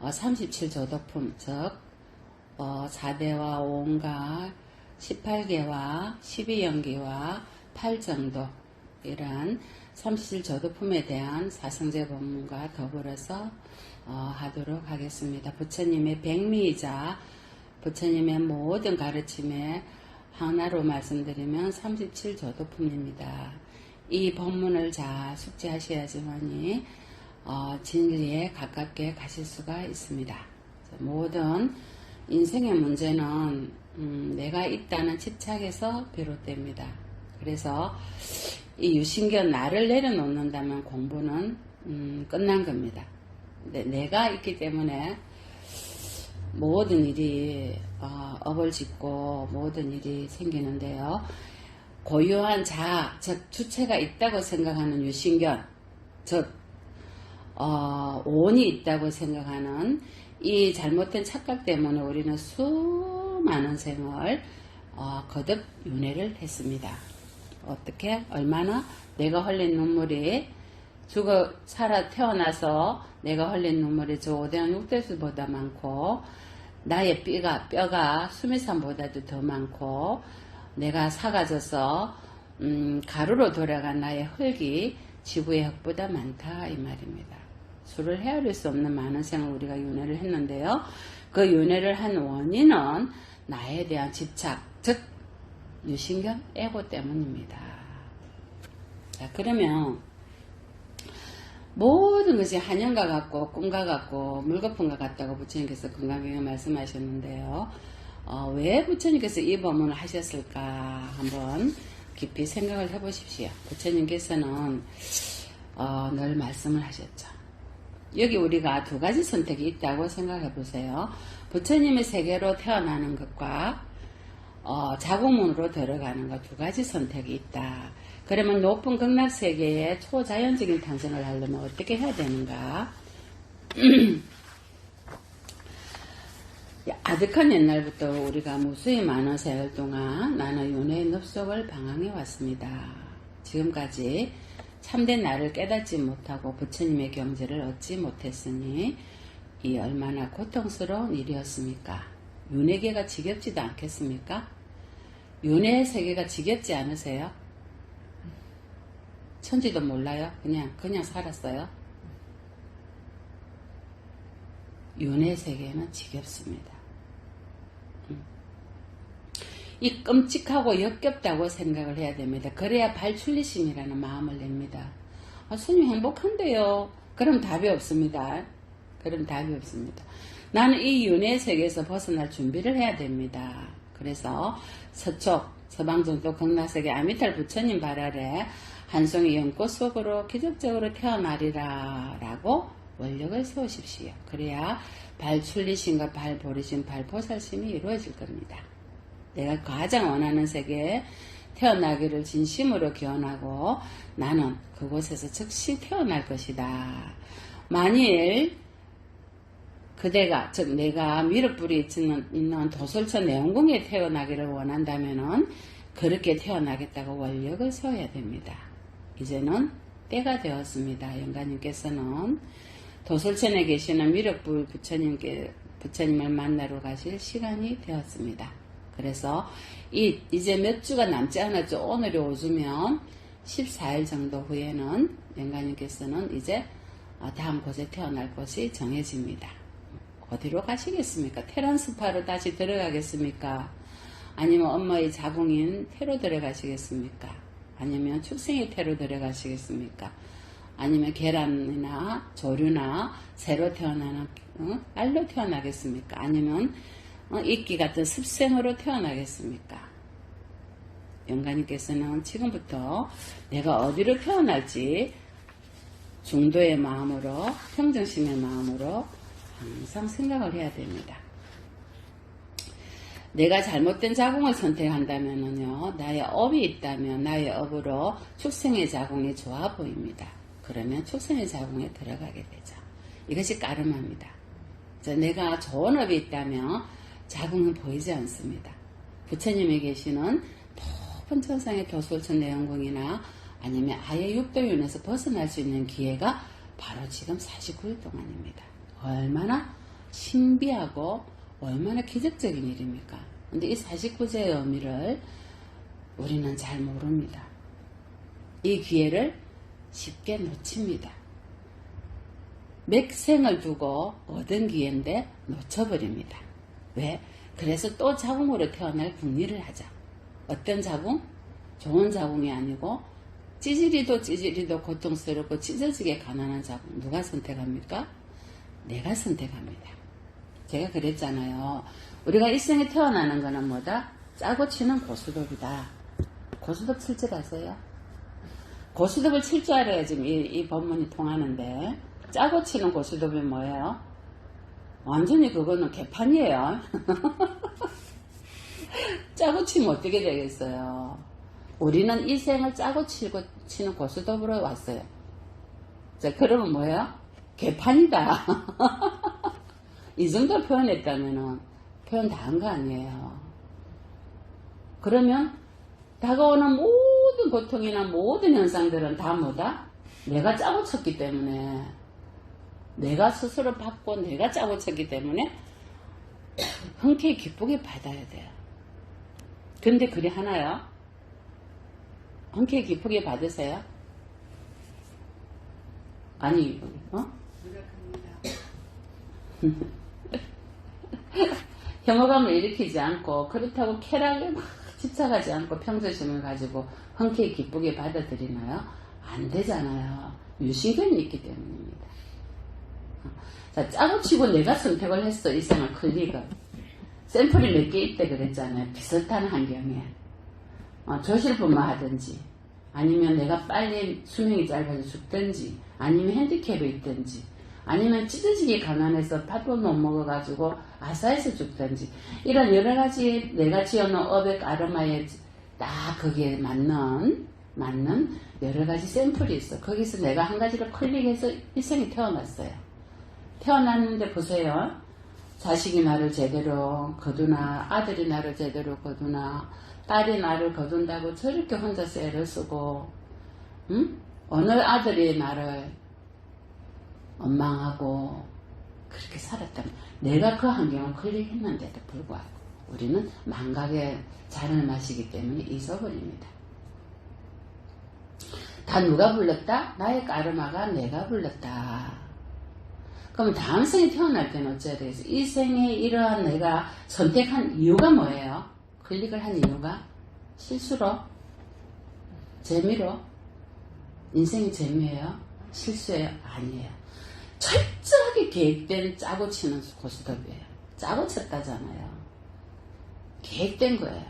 37조도품, 즉 4대와 5가 18개와 12연기와 8정도 이런 37조도품에 대한 사성제 법문과 더불어서 하도록 하겠습니다. 부처님의 백미이자 부처님의 모든 가르침에 하나로 말씀드리면 37조도품입니다. 이 법문을 잘 숙지하셔야지만이 진리에 가깝게 가실 수가 있습니다. 모든 인생의 문제는 내가 있다는 집착에서 비롯됩니다. 그래서 이 유신견 나를 내려놓는다면 공부는 끝난 겁니다. 내가 있기 때문에 모든 일이 업을 짓고 모든 일이 생기는데요. 고유한 자아, 즉 주체가 있다고 생각하는 유신견, 즉 오온이 있다고 생각하는 이 잘못된 착각 때문에 우리는 수많은 생을 거듭 윤회를 했습니다. 어떻게? 얼마나? 내가 흘린 눈물이 살아 태어나서 내가 흘린 눈물이 저 오대양 육대수보다 많고 나의 뼈가 수미산보다도 더 많고 내가 사가져서 가루로 돌아간 나의 흙이 지구의 흙보다 많다 이 말입니다. 수를 헤아릴 수 없는 많은 생을 우리가 윤회를 했는데요. 그 윤회를 한 원인은 나에 대한 집착, 즉 유신견, 에고 때문입니다. 자, 그러면 모든 것이 한영과 같고 꿈과 같고 물거품과 같다고 부처님께서 건강경에 말씀하셨는데요. 왜 부처님께서 이 법문을 하셨을까 한번 깊이 생각을 해보십시오. 부처님께서는 늘 말씀을 하셨죠. 여기 우리가 두 가지 선택이 있다고 생각해 보세요. 부처님의 세계로 태어나는 것과 자궁문으로 들어가는 것 두 가지 선택이 있다. 그러면 높은 극락세계에 초자연적인 탄생을 하려면 어떻게 해야 되는가? 아득한 옛날부터 우리가 무수히 많은 세월 동안 나는 윤회의 늪속을 방황해 왔습니다. 지금까지 참된 나를 깨닫지 못하고 부처님의 경지를 얻지 못했으니 이 얼마나 고통스러운 일이었습니까? 윤회계가 지겹지도 않겠습니까? 윤회의 세계가 지겹지 않으세요? 천지도 몰라요? 그냥 살았어요? 윤회 세계는 지겹습니다. 이 끔찍하고 역겹다고 생각을 해야 됩니다. 그래야 발출리심이라는 마음을 냅니다. 스님 행복한데요. 그럼 답이 없습니다. 나는 이 윤회 세계에서 벗어날 준비를 해야 됩니다. 그래서 서쪽, 서방정도 극락세계 아미탈 부처님 발 아래 한 송이 연꽃 속으로 기적적으로 태어나리라 라고 원력을 세우십시오. 그래야 발출리심과 발보리심, 발보살심이 이루어질 겁니다. 내가 가장 원하는 세계에 태어나기를 진심으로 기원하고 나는 그곳에서 즉시 태어날 것이다. 만일 그대가, 즉 내가 미륵불이 있는 도솔천 내원궁에 태어나기를 원한다면은 그렇게 태어나겠다고 원력을 세워야 됩니다. 이제는 때가 되었습니다. 영가님께서는 도솔천에 계시는 미륵불 부처님을 만나러 가실 시간이 되었습니다. 그래서 이제 몇 주가 남지 않았죠. 오늘이 5주면 14일 정도 후에는 영가님께서는 이제 다음 곳에 태어날 곳이 정해집니다. 어디로 가시겠습니까? 테란스파로 다시 들어가겠습니까? 아니면 엄마의 자궁인 태로 들어가시겠습니까? 아니면 축생의 태로 들어가시겠습니까? 아니면 계란이나 조류나 새로 태어나는 알로 태어나겠습니까? 아니면 이끼 같은 습생으로 태어나겠습니까? 영가님께서는 지금부터 내가 어디로 태어날지 중도의 마음으로, 평정심의 마음으로 항상 생각을 해야 됩니다. 내가 잘못된 자궁을 선택한다면요, 나의 업이 있다면 나의 업으로 축생의 자궁이 좋아 보입니다. 그러면 축생의 자궁에 들어가게 되죠. 이것이 까름합니다. 내가 좋은 업이 있다면 자궁은 보이지 않습니다. 부처님이 계시는 높은 천상의 도솔천 내원궁이나 아니면 아예 육도윤에서 벗어날 수 있는 기회가 바로 지금 49일 동안입니다. 얼마나 신비하고 얼마나 기적적인 일입니까? 근데 이 49제의 의미를 우리는 잘 모릅니다. 이 기회를 쉽게 놓칩니다. 맥생을 두고 얻은 기회인데 놓쳐버립니다. 왜? 그래서 또 자궁으로 태어날 궁리를 하자. 어떤 자궁? 좋은 자궁이 아니고 찌질이도 고통스럽고 찢어지게 가난한 자궁. 누가 선택합니까? 내가 선택합니다. 제가 그랬잖아요. 우리가 일생에 태어나는 거는 뭐다? 짜고 치는 고스톱이다. 고스톱 칠 줄 아세요? 고스톱을 칠 줄 알아야 지금 이 법문이 통하는데, 짜고 치는 고스톱이 뭐예요? 완전히 그거는 개판이에요. 짜고 치면 어떻게 되겠어요? 우리는 이 생을 짜고 치는 고스톱으로 왔어요. 자, 그러면 뭐예요? 개판이다. 이 정도 표현했다면은 표현 다 한 거 아니에요. 그러면 다가오는 모든 고통이나 모든 현상들은 다 뭐다? 내가 짜고 쳤기 때문에, 내가 스스로 받고 내가 짜고 쳤기 때문에 흔쾌히 기쁘게 받아야 돼요. 근데 그리 하나요? 흔쾌히 기쁘게 받으세요? 아니, 혐오감을 일으키지 않고, 그렇다고 쾌락에 막 집착하지 않고 평정심을 가지고 흔쾌히 기쁘게 받아들이나요? 안 되잖아요. 유신견이 있기 때문입니다. 자, 짜고 치고 내가 선택을 했어. 이 생을 클릭을. 샘플이 몇 개 있대 그랬잖아요. 비슷한 환경에. 조실부마 하든지, 아니면 내가 빨리 수명이 짧아서 죽든지, 아니면 핸디캡이 있든지, 아니면 찢어지게 가난해서 밥도 못 먹어가지고 아사해서 죽든지, 이런 여러 가지 내가 지어놓은 어백 아로마에 딱 거기에 맞는 여러 가지 샘플이 있어. 거기서 내가 한 가지를 클릭해서 일생에 태어났어요. 태어났는데 보세요. 자식이 나를 제대로 거두나, 아들이 나를 제대로 거두나, 딸이 나를 거둔다고 저렇게 혼자서 애를 쓰고, 어느 아들이 나를 원망하고 그렇게 살았다면, 내가 그 환경을 클릭했는데도 불구하고 우리는 망각의 잔을 마시기 때문에 잊어버립니다. 다 누가 불렀다? 나의 까르마가 내가 불렀다. 그럼 다음 생에 태어날 때는 어째야 되겠어? 이 생에 이러한 내가 선택한 이유가 뭐예요? 클릭을 한 이유가? 실수로? 재미로? 인생이 재미예요? 실수예요? 아니에요. 철저하게 계획된 짜고 치는 고스톱이에요. 짜고 쳤다잖아요. 계획된 거예요.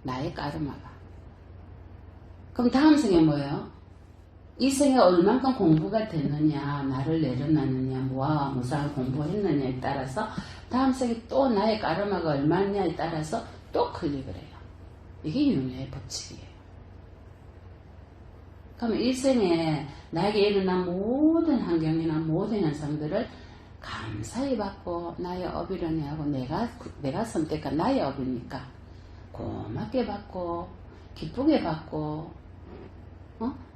나의 까르마가. 그럼 다음 생에 뭐예요? 이 생에 얼만큼 공부가 됐느냐, 나를 내려놨느냐, 뭐와 무상을 공부했느냐에 따라서 다음 생에 또 나의 까르마가 얼마냐에 따라서 또 클릭을 해요. 이게 윤회의 법칙이에요. 그러면 이 생에 나에게 일어난 모든 환경이나 모든 현상들을 감사히 받고, 나의 업이려니 하고 내가 선택한 나의 업이니까 고맙게 받고 기쁘게 받고,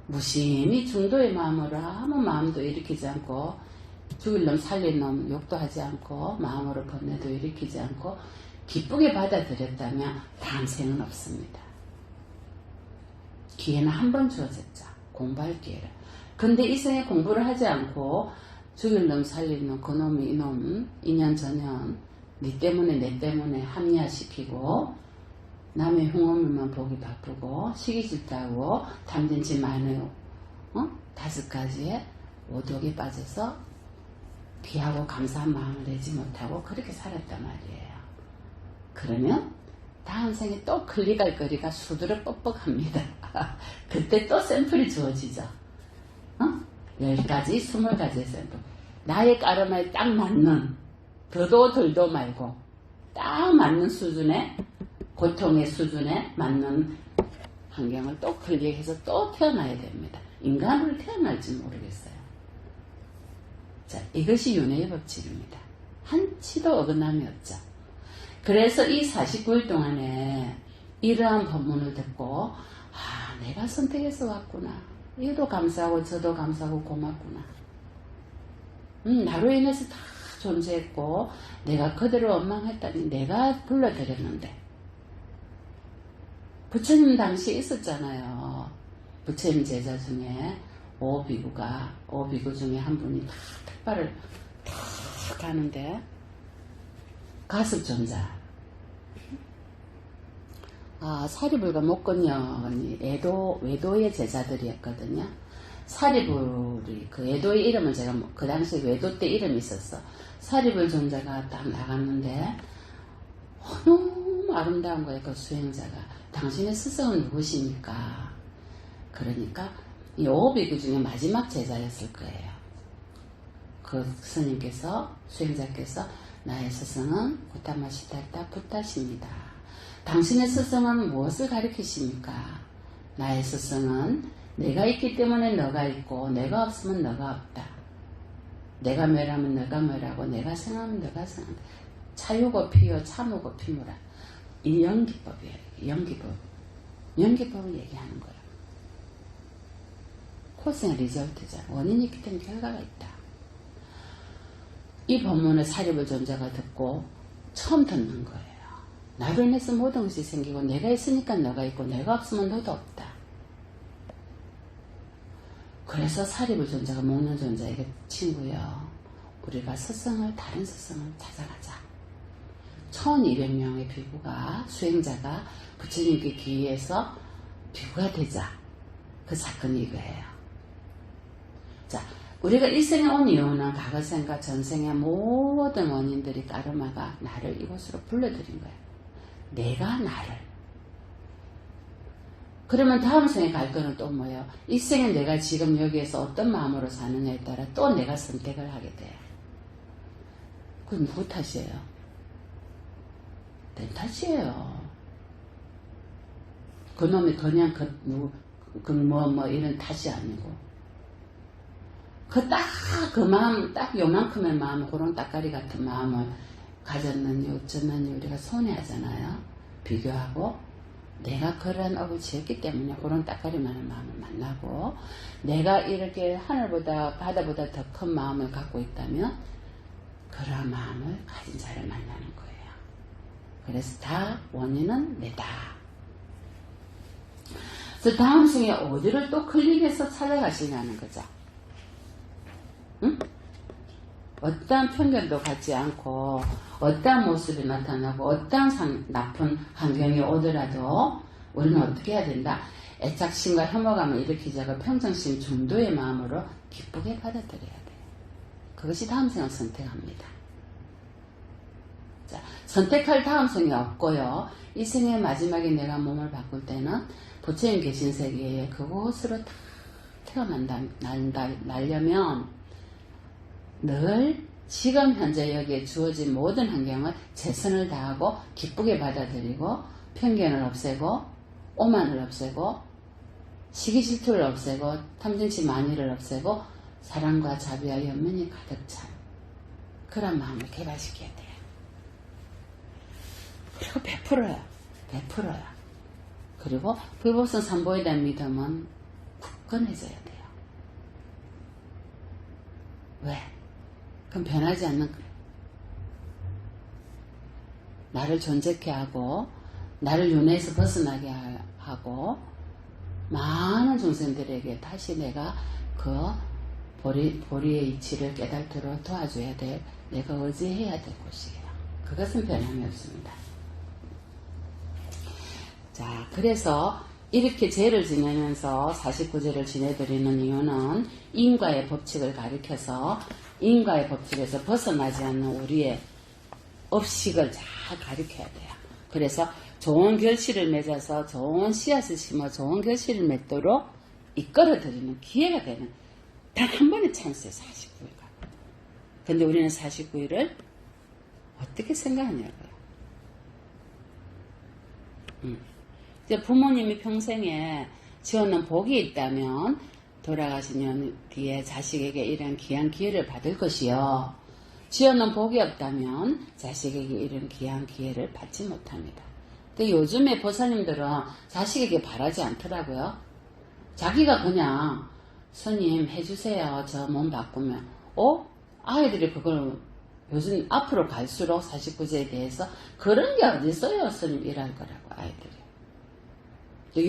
무심히 중도의 마음으로 아무 마음도 일으키지 않고, 죽일 놈 살릴 놈 욕도 하지 않고, 마음으로 번뇌도 일으키지 않고 기쁘게 받아들였다면 다음 생은 없습니다. 기회는 한 번 주어졌죠. 공부할 기회를. 근데 이 생에 공부를 하지 않고 죽일 놈 살릴 놈 그놈이 이놈 인연 전연 네 때문에 내 때문에 합리화시키고, 남의 흉엄물만 보기 바쁘고 시기 질투하고 담된 지 많아요. 5가지의 오독에 빠져서 귀하고 감사한 마음을 내지 못하고 그렇게 살았단 말이에요. 그러면 다음 생에 또 클릭할 거리가 수두룩 뻑뻑합니다. 그때 또 샘플이 주어지죠. 10가지, 20가지의 샘플. 나의 까르마에 딱 맞는, 더도 덜도 말고 딱 맞는 수준의, 고통의 수준에 맞는 환경을 또 클릭해서 또 태어나야 됩니다. 인간으로 태어날지 모르겠어요. 자, 이것이 윤회의 법칙입니다. 한치도 어긋남이 없죠. 그래서 이 49일 동안에 이러한 법문을 듣고, 내가 선택해서 왔구나. 이도 감사하고 저도 감사하고 고맙구나. 나로 인해서 다 존재했고 내가 그들을 원망했다니 내가 불러드렸는데 부처님 당시 있었잖아요. 부처님 제자 중에 오비구 중에 한 분이 다 탁발을 탁 하는데 가습존자 사리불과 목건녀이 외도의 제자들이었거든요. 사리불이 그 외도의 이름을 제가 그 당시에 외도 때 이름이 있었어. 사리불 존자가 딱 나갔는데 너무 아름다운 거예요. 그 수행자가. 당신의 스승은 누구십니까? 그러니까 이 오비구 중에 마지막 제자였을 거예요. 그 스님께서 수행자께서 나의 스승은 고타마 시달타 붓다십니다. 당신의 스승은 무엇을 가리키십니까? 나의 스승은 내가 있기 때문에 너가 있고 내가 없으면 너가 없다. 내가 멸하면 너가 멸하고 내가 생하면 너가 생한다. 차유고 피요 참우고 피무라. 이 연기법이에요. 연기법을 얘기하는 거예요. 코스의 리절트잖아. 원인이 있기 때문에 결과가 있다. 이 법문을 사리불 존자가 듣고 처음 듣는 거예요. 나로 인해서 모든 것이 생기고 내가 있으니까 너가 있고 내가 없으면 너도 없다. 그래서 사리불 존자가 목련 존자에게 친구요. 우리가 다른 스승을 찾아가자. 1200명의 비구가 수행자가 부처님께 기회해서 비구가 되자. 그 사건이 이거예요. 자, 우리가 일생에 온 이유는 과거생과 전생의 모든 원인들이 까르마가 나를 이곳으로 불러들인 거예요. 내가 나를. 그러면 다음 생에 갈 거는 또 뭐예요? 이 생에 내가 지금 여기에서 어떤 마음으로 사느냐에 따라 또 내가 선택을 하게 돼요. 그건 누구 탓이에요? 내 탓이에요. 그놈이 그냥 이런 탓이 아니고. 그 마음, 딱 요만큼의 마음, 그런 따까리 같은 마음을 가졌느니 어쩌느니 우리가 손해하잖아요. 비교하고. 내가 그런 업을 지었기 때문에 그런 따까리만한 마음을 만나고, 내가 이렇게 하늘보다 바다보다 더 큰 마음을 갖고 있다면 그런 마음을 가진 자를 만나는 거예요. 그래서 다 원인은 내다. 그래서 다음 생에 어디를 또 클릭해서 찾아가시냐는 거죠. 응? 어떠한 편견도 갖지 않고 어떠한 모습이 나타나고 어떠한 나쁜 환경이 오더라도 우리는 어떻게 해야 된다? 애착심과 혐오감을 일으키지 않고 평정심 중도의 마음으로 기쁘게 받아들여야 돼요. 그것이 다음 생을 선택합니다. 자, 선택할 다음 생이 없고요. 이 생의 마지막에 내가 몸을 바꿀 때는 부처님 계신 세계에 그곳으로 다 태어나려면 늘 지금 현재 여기에 주어진 모든 환경을 최선을 다하고 기쁘게 받아들이고 편견을 없애고 오만을 없애고 시기 질투를 없애고 탐진치 만의를 없애고 사랑과 자비와 연민이 가득 찬 그런 마음을 개발시켜야 돼요. 그리고 베풀어요. 그리고 불법성 삼보에 대한 믿음은 굳건해져야 돼요. 왜? 그럼 변하지 않는 나를 존재케 하고 나를 윤회에서 벗어나게 하고 많은 중생들에게 다시 내가 그 보리의 이치를 깨닫도록 도와줘야 될 내가 의지해야 될 곳이에요. 그것은 변함이 없습니다. 자, 그래서 이렇게 죄를 지내면서 49제를 지내드리는 이유는 인과의 법칙을 가리켜서 인과의 법칙에서 벗어나지 않는 우리의 업식을 잘 가리켜야 돼요. 그래서 좋은 결실을 맺어서 좋은 씨앗을 심어 좋은 결실을 맺도록 이끌어드리는 기회가 되는 단 한 번의 찬스예요. 49일간. 근데 우리는 49일을 어떻게 생각하냐고요. 이제 부모님이 평생에 지어놓은 복이 있다면 돌아가시는 뒤에 자식에게 이런 귀한 기회를 받을 것이요. 지어놓은 복이 없다면 자식에게 이런 귀한 기회를 받지 못합니다. 근데 요즘에 보살님들은 자식에게 바라지 않더라고요. 자기가 그냥 스님 해주세요. 저 몸 바꾸면 아이들이 그걸 요즘 앞으로 갈수록 49제에 대해서 그런 게 어디 있어요? 스님 일할 거라고 아이들이.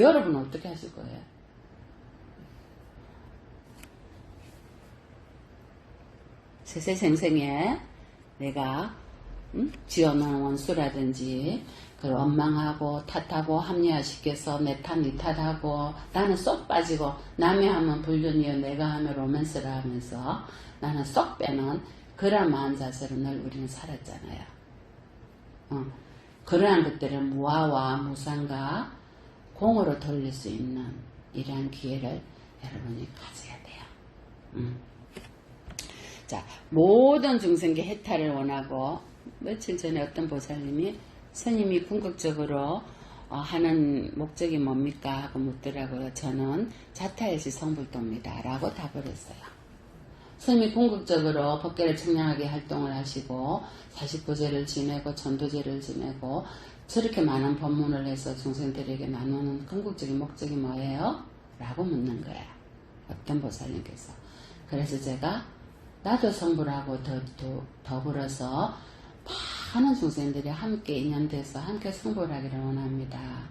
여러분은 어떻게 하실 거예요? 세세생생에 내가 지어놓은 원수라든지 그걸 원망하고 탓하고 합리화시켜서 내 탓, 니 탓하고 나는 쏙 빠지고 남이 하면 불륜이요 내가 하면 로맨스라 하면서 나는 쏙 빼는 그런 마음 자세로 늘 우리는 살았잖아요. 그러한 것들을 무아와 무상과 공으로 돌릴 수 있는 이러한 기회를 여러분이 가져야 돼요. 자, 모든 중생계 해탈을 원하고 며칠 전에 어떤 보살님이 스님이 궁극적으로 하는 목적이 뭡니까? 하고 묻더라고요. 저는 자타일시 성불도입니다. 라고 답을 했어요. 스님이 궁극적으로 법계를 청량하게 활동을 하시고 49제를 지내고 전도제를 지내고 저렇게 많은 법문을 해서 중생들에게 나누는 궁극적인 목적이 뭐예요? 라고 묻는 거야. 어떤 보살님께서. 그래서 제가 나도 성불하고 더불어서 많은 중생들이 함께 인연돼서 함께 성불하기를 원합니다.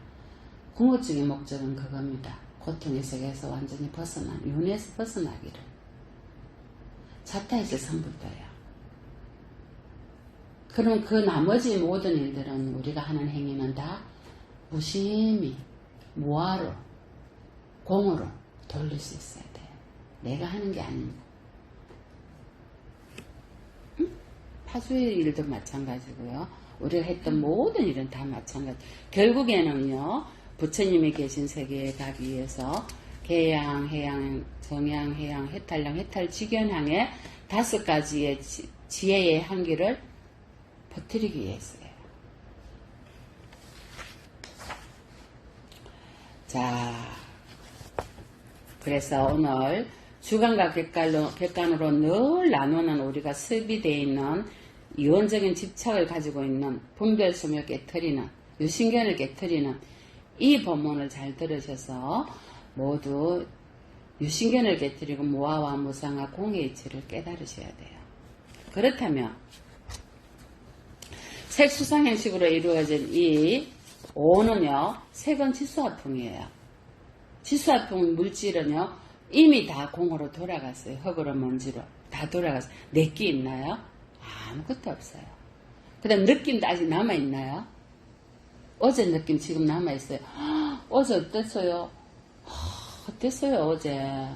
궁극적인 목적은 그겁니다. 고통의 세계에서 완전히 벗어난, 윤회에서 벗어나기를. 자타에서 성불도예요. 그럼 그 나머지 모든 일들은 우리가 하는 행위는 다 무심히 무아로 공으로 돌릴 수 있어야 돼요. 내가 하는 게 아닙니다. 파수의 일도 마찬가지고요. 우리가 했던 모든 일은 다 마찬가지. 결국에는요. 부처님이 계신 세계에 가기 위해서 계양, 해양, 정양, 해양, 해탈량, 해탈직연향의 5가지의 지혜의 한계를 버티기 위해서예요. 자, 그래서 오늘 주간과 객관으로 늘 나누는 우리가 습입되어 있는 이원적인 집착을 가지고 있는 분별심을 깨트리는 유신견을 깨트리는 이 법문을 잘 들으셔서 모두 유신견을 깨트리고 무아와 무상과 공의 이치를 깨달으셔야 돼요. 그렇다면 색수상행식으로 이루어진 이 오는요, 색은 치수화풍이에요. 치수화풍 물질은요, 이미 다 공으로 돌아갔어요. 흙으로 먼지로 다 돌아갔어요. 내끼 있나요? 아무것도 없어요. 그 다음 느낌도 아직 남아있나요? 어제 느낌 지금 남아있어요. 어제 어땠어요? 어땠어요 어제?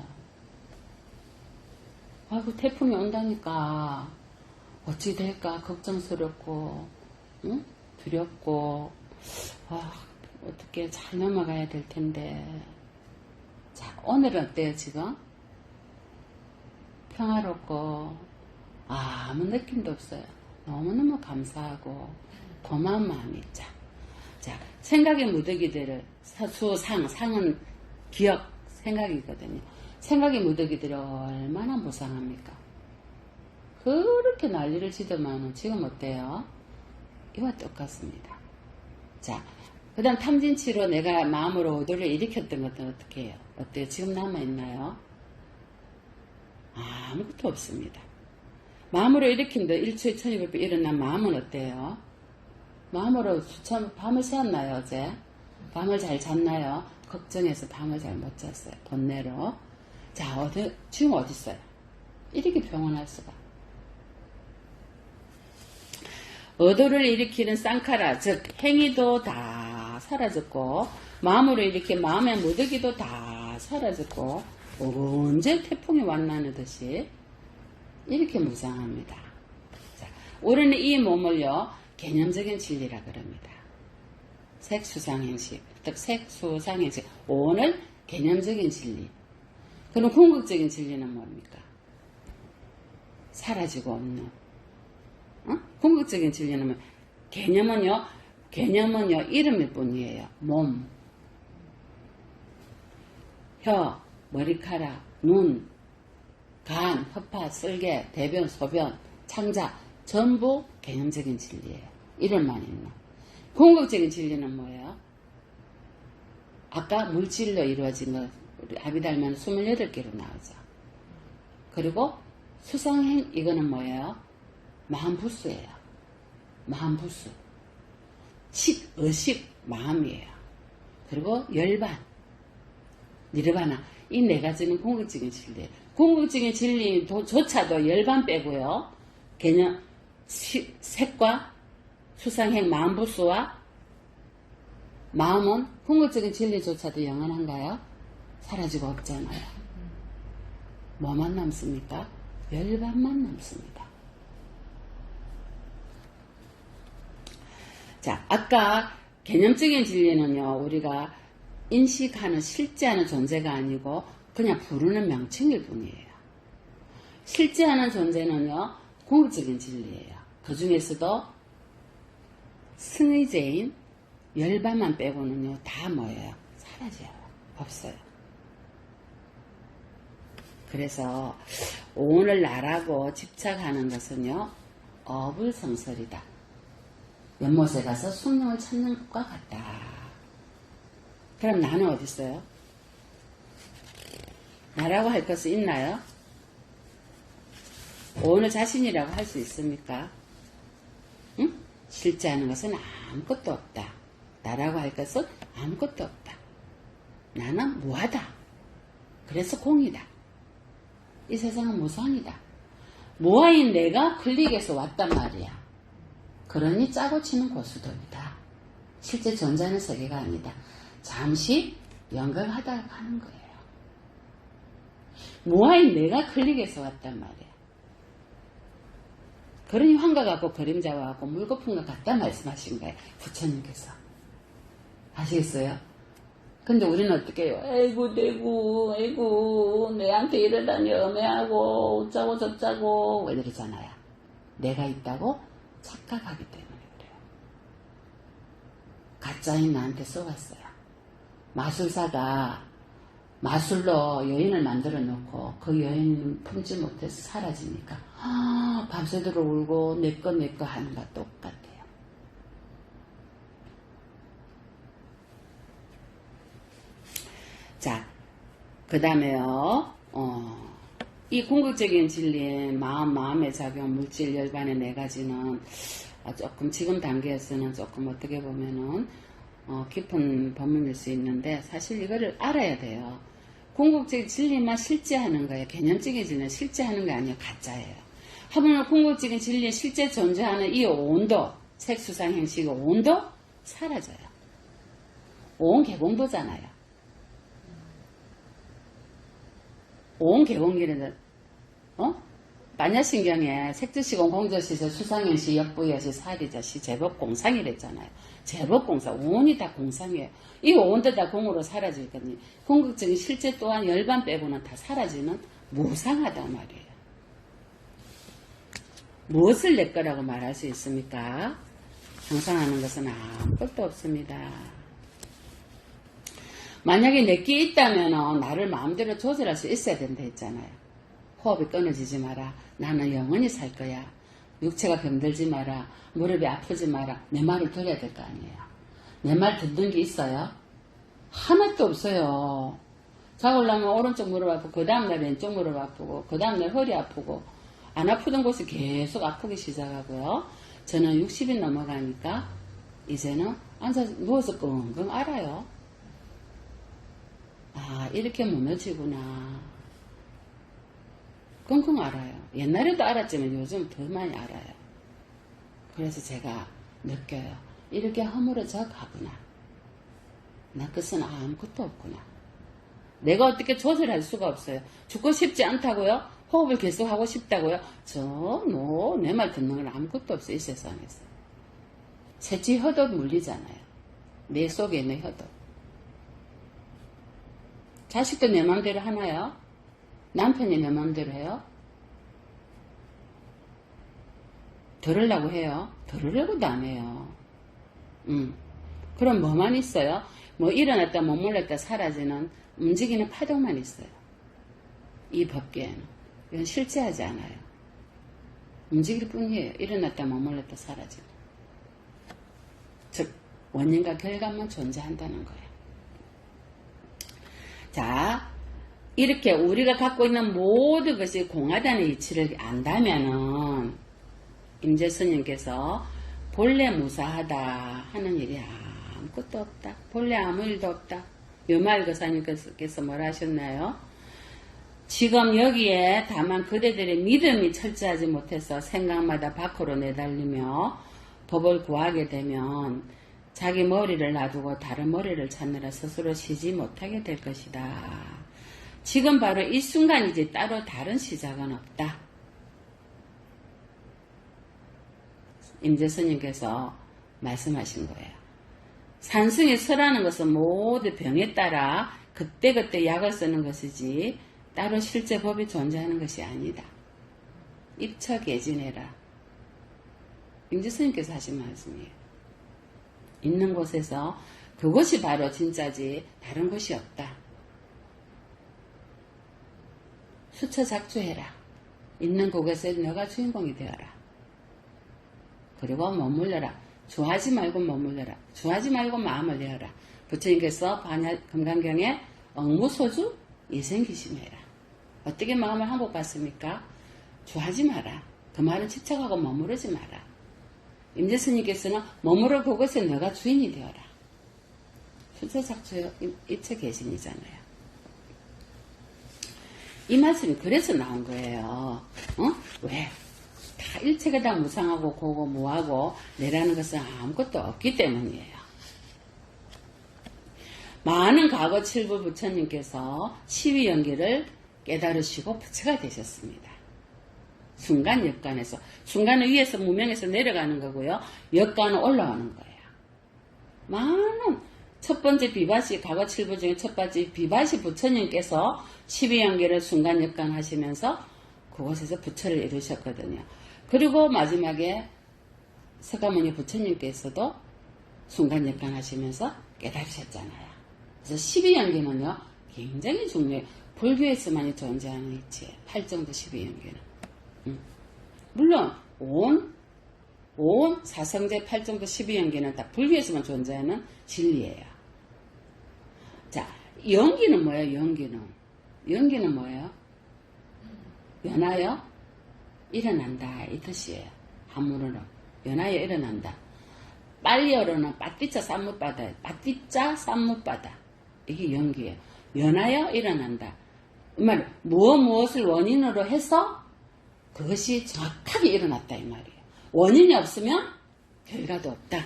아이고 태풍이 온다니까 어찌 될까 걱정스럽고 응? 두렵고 어떻게 잘 넘어가야 될 텐데. 자, 오늘은 어때요 지금? 평화롭고 아무 느낌도 없어요. 너무너무 감사하고 고마운 마음이 있죠. 자, 생각의 무더기들을 상은 기억, 생각이거든요. 생각의 무더기들이 얼마나 무상합니까? 그렇게 난리를 치더만은 지금 어때요? 이와 똑같습니다. 자, 그 다음 탐진치로 내가 마음으로 오도를 일으켰던 것들은 어떻게 해요? 어때요? 지금 남아있나요? 아무것도 없습니다. 마음으로 일으킨다. 1초에 1200배 일어난 마음은 어때요? 마음으로 밤을 새웠나요, 어제? 밤을 잘 잤나요? 걱정해서 밤을 잘 못 잤어요. 본내로. 자, 지금 어디 있어요? 이렇게 평온할 수가. 어도를 일으키는 쌍카라, 즉 행위도 다 사라졌고 마음으로 일으킨 마음의 무더기도 다 사라졌고 언제 태풍이 왔나는 듯이 이렇게 무상합니다. 자, 우리는 이 몸을요 개념적인 진리라 그럽니다. 색수상행식, 즉 색수상행식. 오는 개념적인 진리. 그럼 궁극적인 진리는 뭡니까? 사라지고 없는. 궁극적인 진리는 뭐? 개념은요 이름일 뿐이에요. 몸, 혀, 머리카락, 눈, 간, 허파, 쓸개, 대변, 소변, 창자 전부 개념적인 진리예요. 이름만 있는. 궁극적인 진리는 뭐예요? 아까 물질로 이루어진 것, 우리 아비달면 28개로 나오죠. 그리고 수상행, 이거는 뭐예요? 마음부수예요. 마음부수. 의식, 마음이에요. 그리고 열반, 니르바나. 이 네 가지는 궁극적인 진리예요. 궁극적인 진리조차도 열반 빼고요. 개념, 색과 수상행 마음부수와 마음은 궁극적인 진리조차도 영원한가요? 사라지고 없잖아요. 뭐만 남습니까? 열반만 남습니다. 자, 아까 개념적인 진리는요, 우리가 인식하는 실제하는 존재가 아니고 그냥 부르는 명칭일 뿐이에요. 실제하는 존재는요, 궁극적인 진리예요. 그 중에서도 승의제인 열반만 빼고는요, 다 뭐예요? 사라져요. 없어요. 그래서 오늘 나라고 집착하는 것은요, 어불성설이다. 연못에 가서 숭늉을 찾는 것과 같다. 그럼 나는 어디 있어요? 나라고 할 것이 있나요? 오늘 자신이라고 할 수 있습니까? 응? 실제하는 것은 아무것도 없다. 나라고 할 것은 아무것도 없다. 나는 무하다. 그래서 공이다. 이 세상은 무상이다. 무아인 내가 클릭해서 왔단 말이야. 그러니 짜고 치는 고수톱이다. 실제 존재하는 세계가 아니다. 잠시 연극하다가 가는 거예요. 무아인 내가 클릭해서 왔단 말이야. 그러니 환과 같고 그림자와 같고 물거품과 같다 말씀하신 거예요. 부처님께서. 아시겠어요? 근데 우리는 어떻게 해요? 아이고 내한테 이러다니 엄해하고 어쩌고 저쩌고 이러잖아요. 내가 있다고 착각하기 때문에 그래요. 가짜인 나한테 쏘았어요. 마술사가 마술로 여인을 만들어 놓고 그 여인은 품지 못해서 사라지니까 밤새도록 울고 내꺼 하는 것과 똑같아요. 자, 그 다음에요. 이 궁극적인 진리의 마음의 작용, 물질, 열반의 네 가지는 조금 지금 단계에서는 조금 어떻게 보면은 깊은 법문일 수 있는데 사실 이거를 알아야 돼요. 궁극적인 진리만 실제하는 거예요. 개념적인 진리는 실제하는 게 아니에요. 가짜예요. 하물며 궁극적인 진리에 실제 존재하는 이 온도, 색수상 행식의 온도 사라져요. 온 개공도잖아요. 온 개공기는 반야신경에 색주시공 공조시설 수상현시 역부여시 사리자시 제법공상이랬잖아요. 제법공상 온이 다 공상이에요. 이 온도 다 공으로 사라질 거니 궁극적인 실제 또한 열반 빼고는 다 사라지는 무상하단 말이에요. 무엇을 내 거라고 말할 수 있습니까? 상상하는 것은 아무것도 없습니다. 만약에 내게 있다면 나를 마음대로 조절할 수 있어야 된다 했잖아요. 호흡이 끊어지지 마라. 나는 영원히 살 거야. 육체가 병들지 마라. 무릎이 아프지 마라. 내 말을 들어야 될 거 아니에요. 내 말 듣는 게 있어요? 하나도 없어요. 자고 올라면 오른쪽 무릎 아프고 그 다음날 왼쪽 무릎 아프고 그 다음날 허리 아프고 안 아프던 곳이 계속 아프기 시작하고요. 저는 60이 넘어가니까 이제는 앉아서 누워서 끙끙 앓아요. 아, 이렇게 무너지구나. 끙끙 앓아요. 옛날에도 알았지만 요즘 더 많이 알아요. 그래서 제가 느껴요. 이렇게 허물어져 가구나. 나 것은 아무것도 없구나. 내가 어떻게 조절할 수가 없어요. 죽고 싶지 않다고요? 호흡을 계속 하고 싶다고요? 내 말 듣는 건 아무것도 없어요. 이 세상에서. 새치 혀도 물리잖아요. 내 속에 있는 혀도. 자식도 내 맘대로 하나요? 남편이 내 맘대로 해요? 들으려고 해요? 들으려고도 안 해요. 그럼 뭐만 있어요? 뭐 일어났다 못 몰랐다 사라지는 움직이는 파동만 있어요. 이 법계에는. 이건 실제하지 않아요. 움직일 뿐이에요. 일어났다 못 몰랐다 사라지는. 즉 원인과 결과만 존재한다는 거예요. 자, 이렇게 우리가 갖고 있는 모든 것이 공하다는 이치를 안다면은 임재스님께서 본래 무사하다 하는 일이 아무것도 없다. 본래 아무 일도 없다. 요마일 거사님께서 뭐라 하셨나요? 지금 여기에 다만 그대들의 믿음이 철저하지 못해서 생각마다 밖으로 내달리며 법을 구하게 되면 자기 머리를 놔두고 다른 머리를 찾느라 스스로 쉬지 못하게 될 것이다. 지금 바로 이 순간이지 따로 다른 시작은 없다. 임재스님께서 말씀하신 거예요. 산승이 설하는 것은 모두 병에 따라 그때그때 약을 쓰는 것이지 따로 실제 법이 존재하는 것이 아니다. 입처계진해라. 임재스님께서 하신 말씀이에요. 있는 곳에서 그것이 바로 진짜지 다른 것이 없다. 수처작주해라. 있는 곳에서 너가 주인공이 되어라. 그리고 머물러라. 주하지 말고 머물러라. 주하지 말고 마음을 내어라. 부처님께서 금강경에 억무소주 이생기심해라. 어떻게 마음을 한국 봤습니까? 주하지 마라. 그 말은 집착하고 머무르지 마라. 임재스님께서는 머무를 그곳에 너가 주인이 되어라. 수처작주 입체 계신이잖아요. 이 말씀이 그래서 나온 거예요. 왜? 다 일체가 다 무상하고 고고 무하고 내라는 것은 아무것도 없기 때문이에요. 많은 과거 7부 부처님께서 12연기를 깨달으시고 부처가 되셨습니다. 순간 역간에서 순간은 위에서 무명에서 내려가는 거고요. 역간은 올라오는 거예요. 많은 첫 번째 비바시 과거 7부 중에 첫 번째 비바시 부처님께서 12연기를 순간 역간 하시면서 그곳에서 부처를 이루셨거든요. 그리고 마지막에 석가모니 부처님께서도 순간 역간 하시면서 깨달으셨잖아요. 그래서 12연기는요 굉장히 중요해요. 불교에서만이 존재하는 이치예요. 8정도 12연기는. 물론 온 사성제 8정도 12연기는 다 불교에서만 존재하는 진리예요. 자, 연기는 뭐예요? 연기는 뭐예요? 연하여 일어난다 이 뜻이에요. 한문으로 연하여 일어난다. 빨리어로는 빠띠자 쌈무바다, 빠띠자 쌈무바다. 이게 연기예요. 연하여 일어난다. 이 말 무엇을 원인으로 해서 그것이 정확하게 일어났다 이 말이에요. 원인이 없으면 결과도 없다.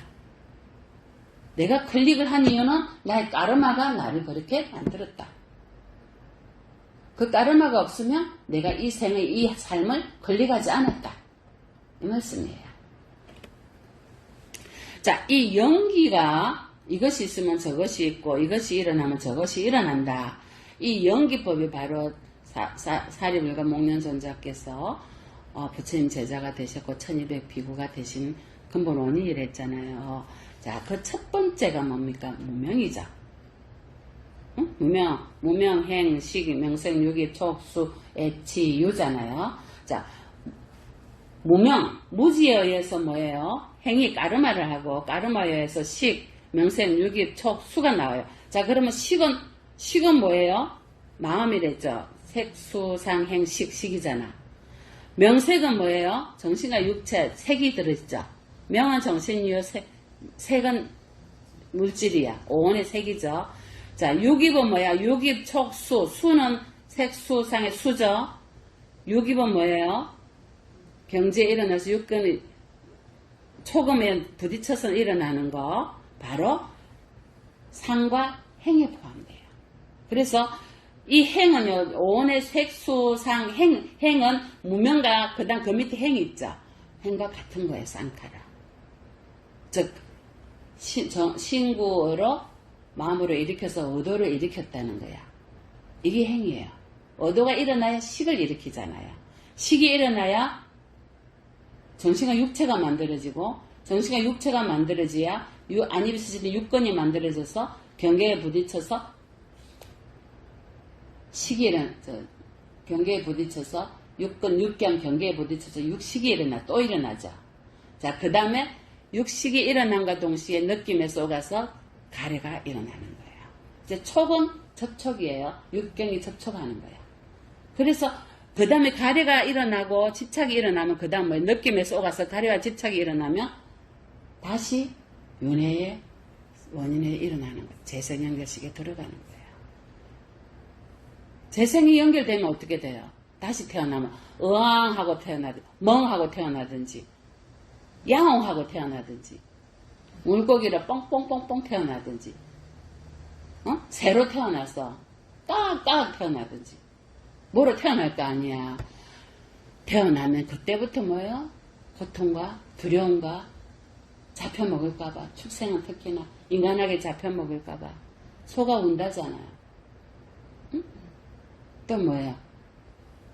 내가 클릭을 한 이유는 나의 까르마가 나를 그렇게 만들었다. 그 까르마가 없으면 내가 이 생의 이 삶을 클릭하지 않았다. 이 말씀이에요. 자, 이 연기가 이것이 있으면 저것이 있고 이것이 일어나면 저것이 일어난다. 이 연기법이 바로 사리불가 목련존자께서 부처님 제자가 되셨고 1200 비구가 되신 근본 원인이라 했잖아요. 자, 그 첫 번째가 뭡니까? 무명이죠. 응? 무명, 행, 식, 명생, 유기, 촉수, 애치, 유잖아요. 자, 무명, 무지에 의해서 뭐예요? 행이 까르마를 하고 까르마에 의해서 식, 명생, 유기, 촉수가 나와요. 자, 그러면 식은 뭐예요? 마음이랬죠. 색수상, 행, 식이잖아. 명색은 뭐예요? 정신과 육체, 색이 들어있죠. 명은 정신이요, 색은 물질이야. 오온의 색이죠. 자, 육입은 뭐야? 육입, 촉수, 수는 색수상의 수죠. 육입은 뭐예요? 경지에 일어나서 육근이 초금에 부딪혀서 일어나는 거 바로 상과 행에 포함돼요. 그래서 이 행은요, 오온의 색수상 행은 무명과 그다음 그 밑에 행이 있죠. 행과 같은 거예요, 쌍카라. 즉 신구로 마음으로 일으켜서 의도를 일으켰다는 거야. 이게 행이에요. 의도가 일어나야 식을 일으키잖아요. 식이 일어나야 정신과 육체가 만들어지고 정신과 육체가 만들어져야 안입시신의 육근이 만들어져서 경계에 부딪혀서 경계에 부딪혀서 육근, 육경, 경계에 부딪혀서 육식이 또 일어나죠. 자, 그 다음에 육식이 일어난과 동시에 느낌에 쏘가서 가래가 일어나는 거예요. 이제 촉은 접촉이에요. 육경이 접촉하는 거예요. 그래서 그 다음에 가래가 일어나고 집착이 일어나면 그 다음 뭐 느낌에 쏘가서 가래와 집착이 일어나면 다시 윤회의 원인에 일어나는 거예요. 재생 연결식에 들어가는 거예요. 재생이 연결되면 어떻게 돼요? 다시 태어나면 의왕하고 태어나든지 멍하고 태어나든지 야옹하고 태어나든지 물고기를 뻥뻥뻥뻥 태어나든지 새로 태어나서 깍깍 태어나든지 뭐로 태어날 거 아니야. 태어나면 그때부터 뭐예요? 고통과 두려움과 잡혀먹을까봐, 축생은 특히나 인간에게 잡혀먹을까봐 소가 운다잖아요. 응? 또 뭐예요?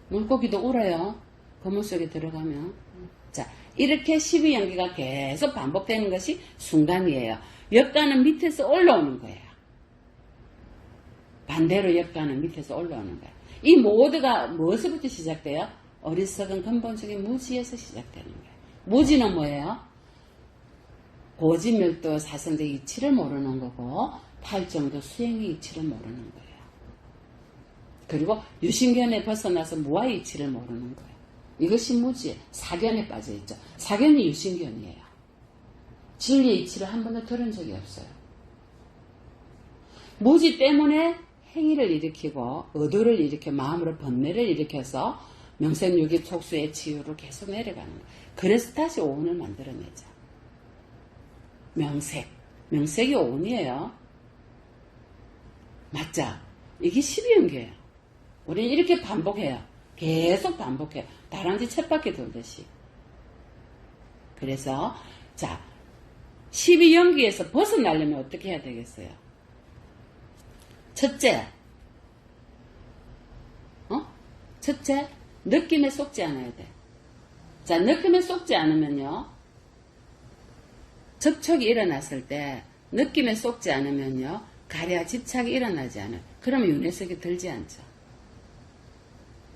물고기도 울어요. 거물 속에 들어가면. 자, 이렇게 12연기가 계속 반복되는 것이 순간이에요. 역간은 밑에서 올라오는 거예요. 반대로 역간은 밑에서 올라오는 거예요. 이 모두가 무엇부터 시작돼요? 어리석은 근본적인 무지에서 시작되는 거예요. 무지는 뭐예요? 고지멸도 사선적 이치를 모르는 거고 팔정도 수행의 이치를 모르는 거예요. 그리고 유신견에 벗어나서 무아의 이치를 모르는 거예요. 이것이 무지에 사견에 빠져있죠. 사견이 유신견이에요. 진리의 이치를 한 번도 들은 적이 없어요. 무지 때문에 행위를 일으키고 의도를 일으켜 마음으로 번뇌를 일으켜서 명색육입 촉수의 치유로 계속 내려가는 거예요. 그래서 다시 오온을 만들어내죠. 명색이 오온이에요. 맞죠? 이게 12연계예요. 우리는 이렇게 반복해요. 계속 반복해요. 다람쥐 쳇바퀴 돌듯이. 그래서 자 12연기에서 벗어나려면 어떻게 해야 되겠어요? 첫째, 느낌에 속지 않아야 돼. 자, 느낌에 속지 않으면요. 접촉이 일어났을 때 느낌에 속지 않으면요. 가래와 집착이 일어나지 않아요. 그러면 윤회석이 들지 않죠.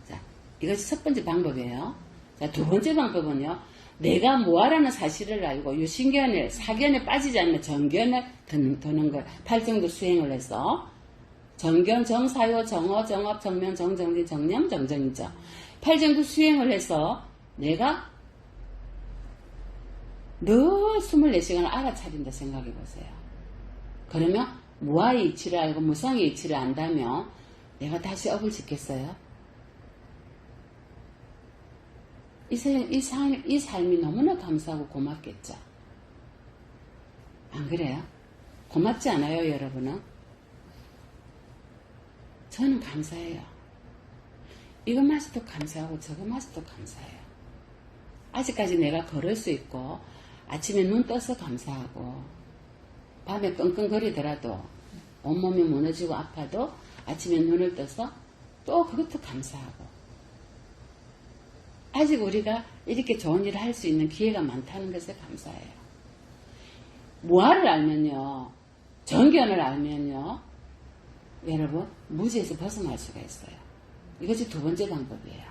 자, 이것이 첫 번째 방법이에요. 자, 두 번째 방법은요. 내가 뭐하라는 사실을 알고 유신견에 사견에 빠지지 않으면 정견에 드는 걸 팔정도 수행을 해서 정견, 정사요, 정어, 정업, 정명, 정정리, 정념, 정정이죠. 팔정도 수행을 해서 내가 늘 24시간을 알아차린다 생각해 보세요. 그러면 무아의 이치를 알고 무상의 이치를 안다면 내가 다시 업을 짓겠어요? 이 삶이 너무나 감사하고 고맙겠죠. 안 그래요? 고맙지 않아요, 여러분은? 저는 감사해요. 이것마저도 감사하고 저것마저도 감사해요. 아직까지 내가 걸을 수 있고 아침에 눈 떠서 감사하고 밤에 끙끙거리더라도 온몸이 무너지고 아파도 아침에 눈을 떠서 또 그것도 감사하고 아직 우리가 이렇게 좋은 일을 할 수 있는 기회가 많다는 것에 감사해요. 무아를 알면요. 정견을 알면요. 여러분 무지에서 벗어날 수가 있어요. 이것이 두 번째 방법이에요.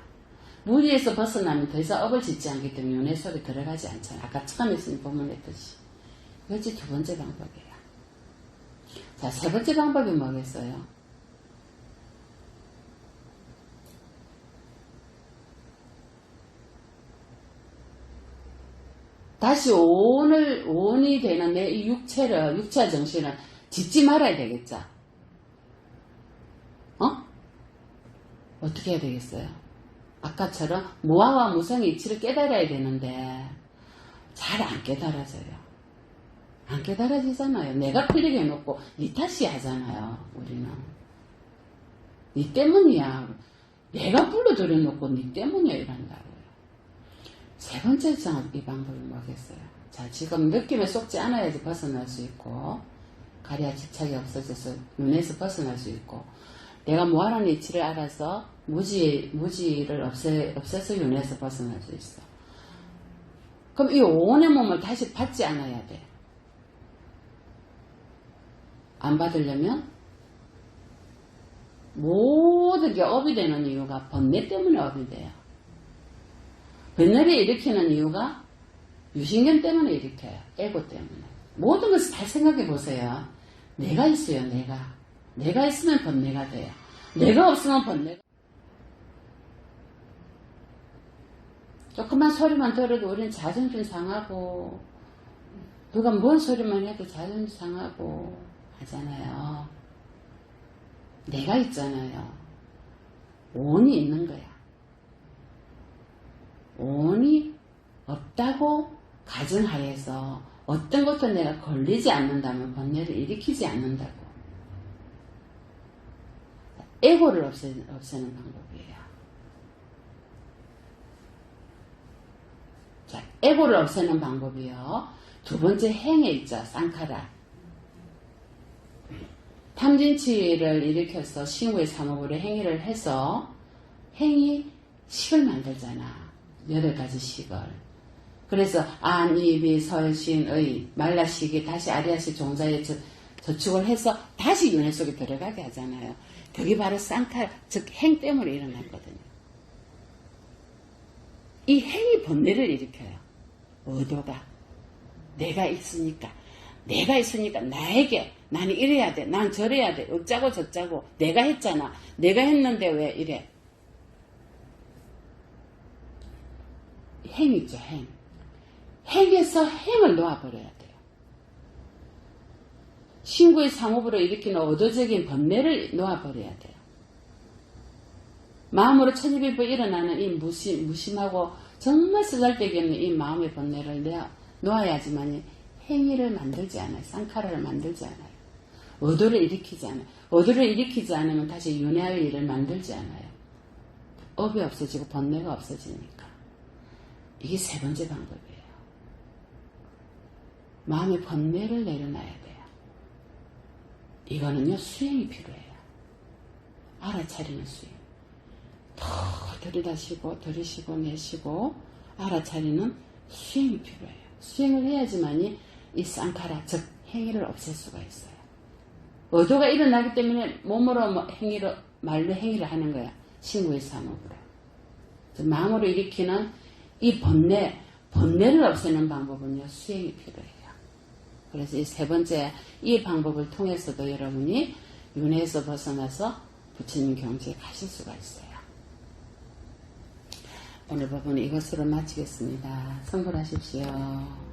무지에서 벗어나면 더 이상 업을 짓지 않기 때문에 윤회 속에 들어가지 않잖아요. 아까 처음에 쓴 본문했듯이. 이것이 두 번째 방법이에요. 자, 세 번째 방법이 뭐겠어요? 다시 온이 되는 내 이 육체 정신을 짓지 말아야 되겠죠. 어떻게 해야 되겠어요? 아까처럼 무아와 무성의 이치를 깨달아야 되는데 잘 안 깨달아져요. 안 깨달아지잖아요. 내가 풀리게 해놓고 니 탓이 하잖아요. 우리는. 니 때문이야. 내가 불러들여놓고 니 때문이야 이런다고요. 세 번째 이 방법이 뭐겠어요? 자, 지금 느낌에 속지 않아야지 벗어날 수 있고 가래와 집착이 없어져서 눈에서 벗어날 수 있고 내가 뭐하라는 이치를 알아서 무지를 없애서 윤회에서 벗어날 수 있어. 그럼 이 오온의 몸을 다시 받지 않아야 돼. 안 받으려면 모든 게 업이 되는 이유가 번뇌 때문에 업이 돼요. 번뇌를 일으키는 이유가 유신견 때문에 일으켜요. 에고 때문에. 모든 것을 잘 생각해 보세요. 내가 있어요. 내가 있으면 번뇌가 돼요. 내가 없으면 번뇌가 조그만 소리만 들어도 우리는 자존심 상하고, 누가 뭔 소리만 해도 자존심 상하고 하잖아요. 내가 있잖아요. 온이 있는 거야. 온이 없다고 가정하에서 어떤 것도 내가 걸리지 않는다면 번뇌를 일으키지 않는다고. 에고를 없애는 방법이에요. 자, 에고를 없애는 방법이요. 두 번째 행에 있죠. 쌍카라. 탐진치를 일으켜서 신구의 삼업으로 행위를 해서 행위 식을 만들잖아. 8가지 식을. 그래서 안, 이비, 설, 신, 의, 말라식이 다시 아리아식 종자에 저축을 해서 다시 윤회 속에 들어가게 하잖아요. 그게 바로 쌍칼, 즉 행 때문에 일어났거든요. 이 행이 번뇌를 일으켜요. 의도가. 내가 있으니까 나에게 나는 이래야 돼. 난 저래야 돼. 어짜고 저짜고. 내가 했잖아. 내가 했는데 왜 이래. 행이죠. 행. 행에서 행을 놓아버려야 돼요. 신구의 삼업으로 일으키는 의도적인 번뇌를 놓아버려야 돼요. 마음으로 천지비부 일어나는 이 무심하고 정말 쓰잘데기 없는 이 마음의 번뇌를 놓아야지만 행위를 만들지 않아요. 쌍카라를 만들지 않아요. 의도를 일으키지 않아요. 의도를 일으키지 않으면 다시 윤회할 일을 만들지 않아요. 업이 없어지고 번뇌가 없어지니까. 이게 세 번째 방법이에요. 마음의 번뇌를 내려놔야 돼요. 이거는요, 수행이 필요해요. 알아차리는 수행. 더 들이쉬고 내쉬고 알아차리는 수행이 필요해요. 수행을 해야지만이 이 쌍카라, 즉 행위를 없앨 수가 있어요. 의도가 일어나기 때문에 몸으로 행위로, 말로 행위를 하는 거야. 신구의 삼업으로. 마음으로 일으키는 이 번뇌를 없애는 방법은요, 수행이 필요해요. 그래서 이 세 번째, 이 방법을 통해서도 여러분이 윤회에서 벗어나서 부처님 경지에 가실 수가 있어요. 오늘 법은 이것으로 마치겠습니다. 성불하십시오.